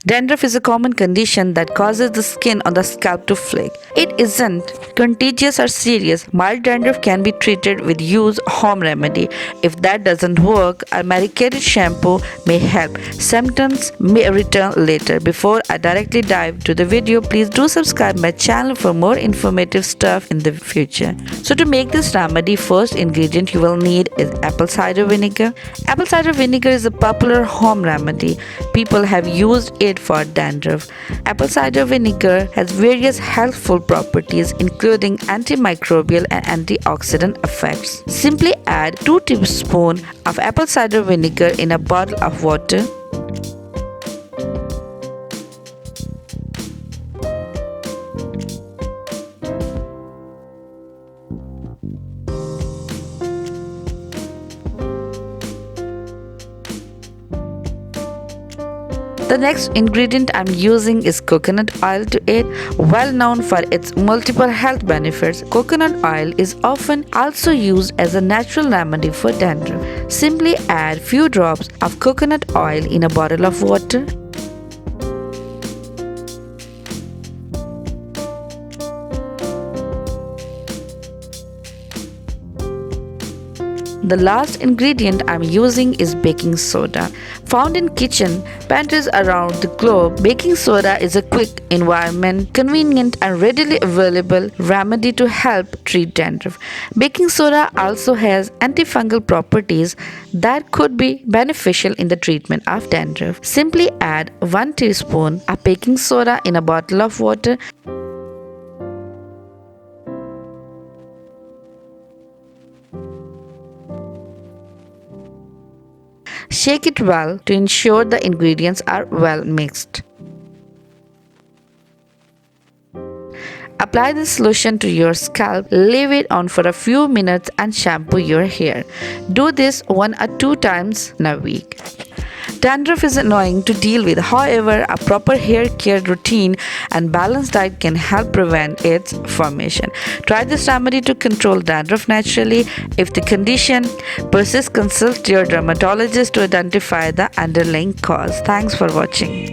Dandruff is a common condition that causes the skin on the scalp to flake. It isn't contagious or serious. Mild dandruff can be treated with use home remedy. If that doesn't work, a medicated shampoo may help. Symptoms may return later. Before I directly dive to the video, please do subscribe my channel for more informative stuff in the future. So to make this remedy, first ingredient you will need is apple cider vinegar. Apple cider vinegar is a popular home remedy. People have used it for dandruff. Apple cider vinegar has various healthful properties including antimicrobial and antioxidant effects. Simply add 2 tablespoons of apple cider vinegar in a bottle of water. The next ingredient I'm using is coconut oil to it. Well known for its multiple health benefits, coconut oil is often also used as a natural remedy for dandruff. Simply add few drops of coconut oil in a bottle of water. The last ingredient I'm using is baking soda. Found in kitchen pantries around the globe, baking soda is a quick, environment, convenient and readily available remedy to help treat dandruff. Baking soda also has antifungal properties that could be beneficial in the treatment of dandruff. Simply add 1 teaspoon of baking soda in a bottle of water. Shake it well to ensure the ingredients are well mixed. Apply the solution to your scalp, leave it on for a few minutes and shampoo your hair. Do this 1 or 2 times in a week. Dandruff is annoying to deal with, however, a proper hair care routine and balanced diet can help prevent its formation. Try this remedy to control dandruff naturally. If the condition persists, consult your dermatologist to identify the underlying cause. Thanks for watching.